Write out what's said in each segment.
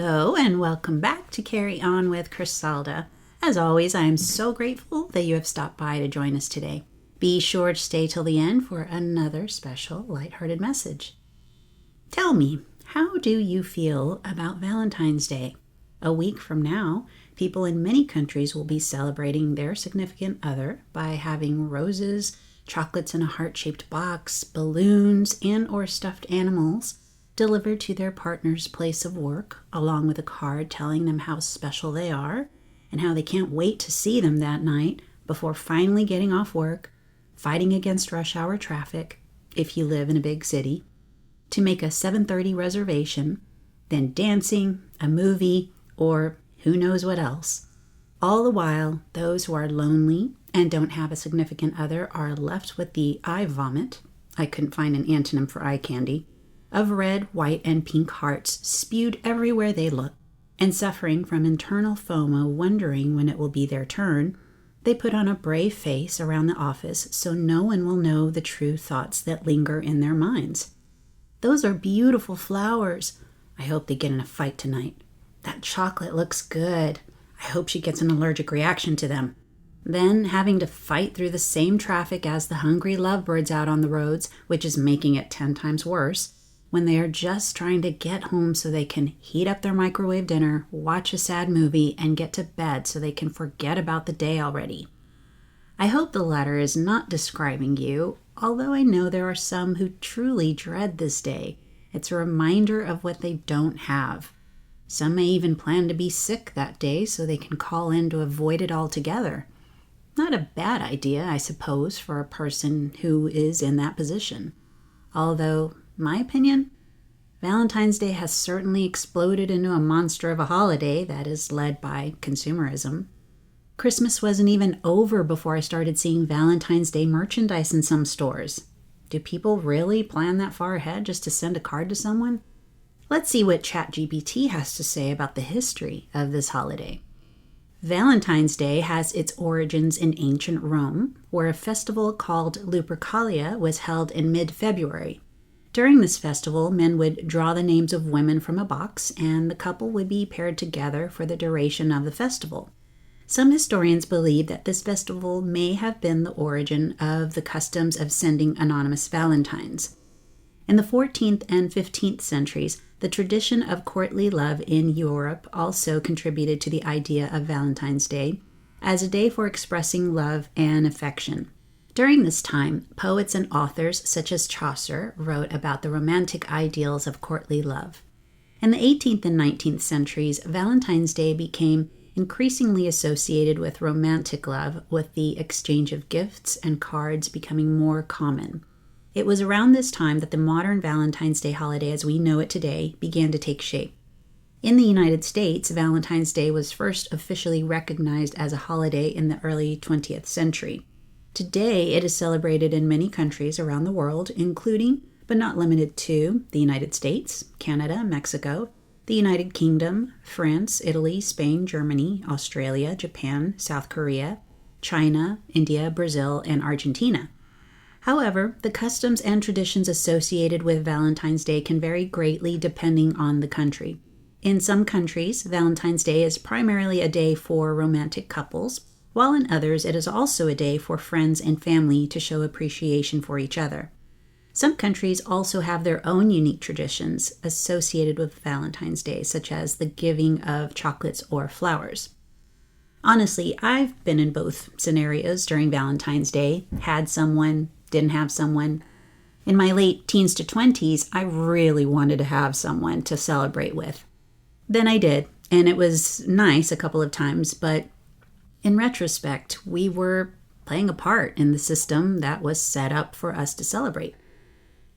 Hello and welcome back to Carry On with Crisalda. As always, I am so grateful that you have stopped by to join us today. Be sure to stay till the end for another special lighthearted message. Tell me, how do you feel about Valentine's Day? A week from now, people in many countries will be celebrating their significant other by having roses, chocolates in a heart-shaped box, balloons, and or stuffed animals delivered to their partner's place of work, along with a card telling them how special they are and how they can't wait to see them that night before finally getting off work, fighting against rush hour traffic, if you live in a big city, to make a 7:30 reservation, then dancing, a movie, or who knows what else. All the while, those who are lonely and don't have a significant other are left with the eye vomit, I couldn't find an antonym for eye candy, of red, white, and pink hearts spewed everywhere they look, and suffering from internal FOMO, wondering when it will be their turn, they put on a brave face around the office so no one will know the true thoughts that linger in their minds. Those are beautiful flowers. I hope they get in a fight tonight. That chocolate looks good. I hope she gets an allergic reaction to them. Then having to fight through the same traffic as the hungry lovebirds out on the roads, which is making it 10 times worse, when they are just trying to get home so they can heat up their microwave dinner, watch a sad movie, and get to bed so they can forget about the day already. I hope the letter is not describing you, although I know there are some who truly dread this day. It's a reminder of what they don't have. Some may even plan to be sick that day so they can call in to avoid it altogether. Not a bad idea, I suppose, for a person who is in that position. Although, my opinion, Valentine's Day has certainly exploded into a monster of a holiday that is led by consumerism. Christmas wasn't even over before I started seeing Valentine's Day merchandise in some stores. Do people really plan that far ahead just to send a card to someone? Let's see what ChatGPT has to say about the history of this holiday. Valentine's Day has its origins in ancient Rome, where a festival called Lupercalia was held in mid-February. During this festival, men would draw the names of women from a box, and the couple would be paired together for the duration of the festival. Some historians believe that this festival may have been the origin of the customs of sending anonymous valentines. In the 14th and 15th centuries, the tradition of courtly love in Europe also contributed to the idea of Valentine's Day as a day for expressing love and affection. During this time, poets and authors such as Chaucer wrote about the romantic ideals of courtly love. In the 18th and 19th centuries, Valentine's Day became increasingly associated with romantic love, with the exchange of gifts and cards becoming more common. It was around this time that the modern Valentine's Day holiday as we know it today began to take shape. In the United States, Valentine's Day was first officially recognized as a holiday in the early 20th century. Today, it is celebrated in many countries around the world, including, but not limited to, the United States, Canada, Mexico, the United Kingdom, France, Italy, Spain, Germany, Australia, Japan, South Korea, China, India, Brazil, and Argentina. However, the customs and traditions associated with Valentine's Day can vary greatly depending on the country. In some countries, Valentine's Day is primarily a day for romantic couples, while in others it is also a day for friends and family to show appreciation for each other. Some countries also have their own unique traditions associated with Valentine's Day, such as the giving of chocolates or flowers. Honestly, I've been in both scenarios during Valentine's Day, had someone, didn't have someone. In my late teens to 20s, I really wanted to have someone to celebrate with. Then I did, and it was nice a couple of times, but in retrospect, we were playing a part in the system that was set up for us to celebrate.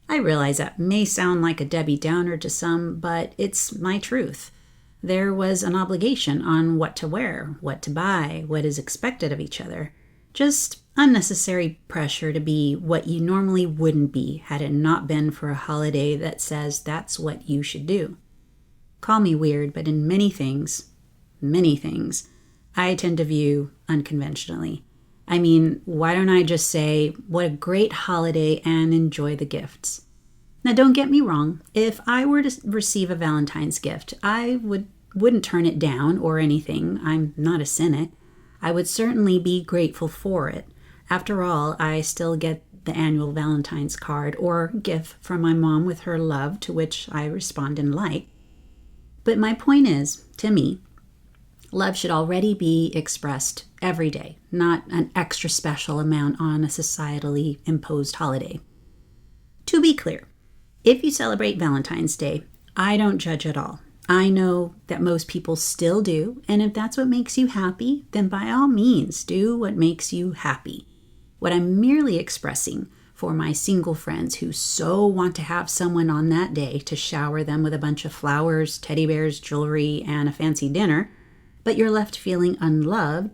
I realize that may sound like a Debbie Downer to some, but it's my truth. There was an obligation on what to wear, what to buy, what is expected of each other. Just unnecessary pressure to be what you normally wouldn't be had it not been for a holiday that says that's what you should do. Call me weird, but in many things, I tend to view unconventionally. I mean, why don't I just say, what a great holiday and enjoy the gifts? Now, don't get me wrong. If I were to receive a Valentine's gift, I would wouldn't turn it down or anything. I'm not a cynic. I would certainly be grateful for it. After all, I still get the annual Valentine's card or gift from my mom with her love, to which I respond in like. But my point is, to me, love should already be expressed every day, not an extra special amount on a societally imposed holiday. To be clear, if you celebrate Valentine's Day, I don't judge at all. I know that most people still do, and if that's what makes you happy, then by all means, do what makes you happy. What I'm merely expressing for my single friends who so want to have someone on that day to shower them with a bunch of flowers, teddy bears, jewelry, and a fancy dinner, but you're left feeling unloved,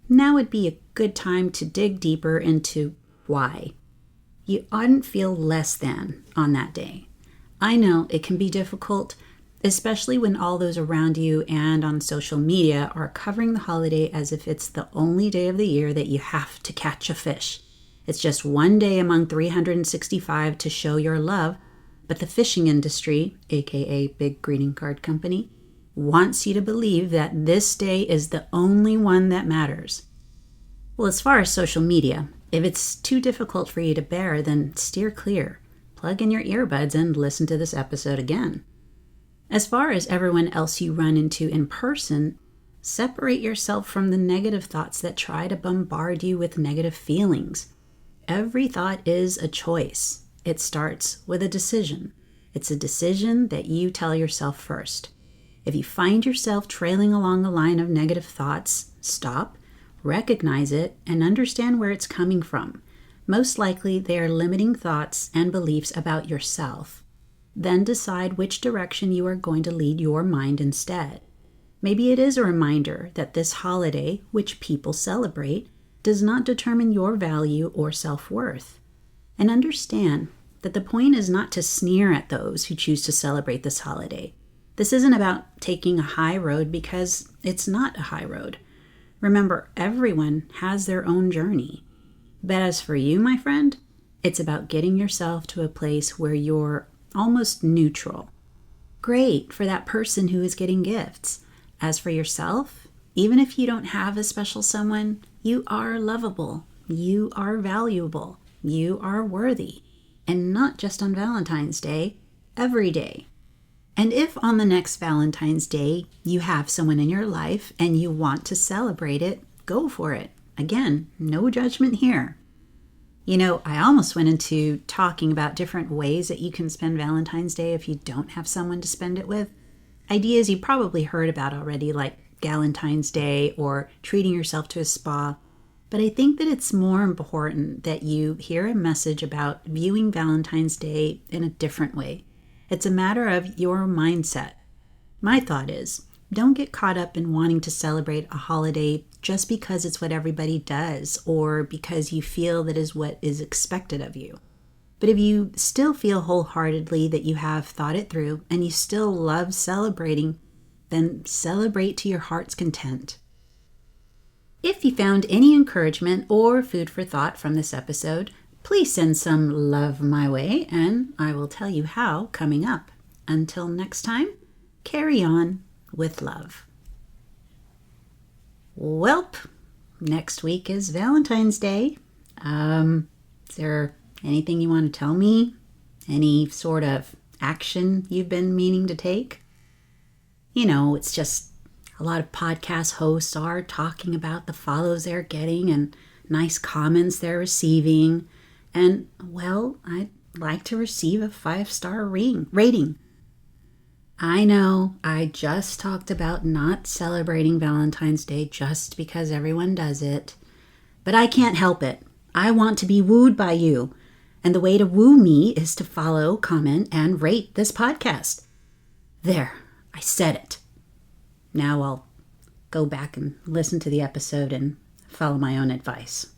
now would be a good time to dig deeper into why. You oughtn't feel less than on that day. I know it can be difficult, especially when all those around you and on social media are covering the holiday as if it's the only day of the year that you have to catch a fish. It's just one day among 365 to show your love, but the fishing industry, aka Big Greeting Card Company, wants you to believe that this day is the only one that matters. Well, as far as social media, if it's too difficult for you to bear, then steer clear. Plug in your earbuds and listen to this episode again. As far as everyone else you run into in person, separate yourself from the negative thoughts that try to bombard you with negative feelings. Every thought is a choice. It starts with a decision. It's a decision that you tell yourself first. If you find yourself trailing along a line of negative thoughts, stop, recognize it, and understand where it's coming from. Most likely, they are limiting thoughts and beliefs about yourself. Then decide which direction you are going to lead your mind instead. Maybe it is a reminder that this holiday, which people celebrate, does not determine your value or self-worth. And understand that the point is not to sneer at those who choose to celebrate this holiday. This isn't about taking a high road because it's not a high road. Remember, everyone has their own journey. But as for you, my friend, it's about getting yourself to a place where you're almost neutral. Great for that person who is getting gifts. As for yourself, even if you don't have a special someone, you are lovable, you are valuable, you are worthy. And not just on Valentine's Day, every day. And if on the next Valentine's Day you have someone in your life and you want to celebrate it, go for it. Again, no judgment here. You know, I almost went into talking about different ways that you can spend Valentine's Day if you don't have someone to spend it with. Ideas you probably heard about already, like Galentine's Day or treating yourself to a spa. But I think that it's more important that you hear a message about viewing Valentine's Day in a different way. It's a matter of your mindset. My thought is, don't get caught up in wanting to celebrate a holiday just because it's what everybody does or because you feel that is what is expected of you. But if you still feel wholeheartedly that you have thought it through and you still love celebrating, then celebrate to your heart's content. If you found any encouragement or food for thought from this episode, please send some love my way and I will tell you how coming up. Until next time, carry on with love. Welp, next week is Valentine's Day. Is there anything you want to tell me? Any sort of action you've been meaning to take? You know, it's just a lot of podcast hosts are talking about the follows they're getting and nice comments they're receiving. And, well, I'd like to receive a 5-star rating. I know I just talked about not celebrating Valentine's Day just because everyone does it, but I can't help it. I want to be wooed by you, and the way to woo me is to follow, comment, and rate this podcast. There, I said it. Now I'll go back and listen to the episode and follow my own advice.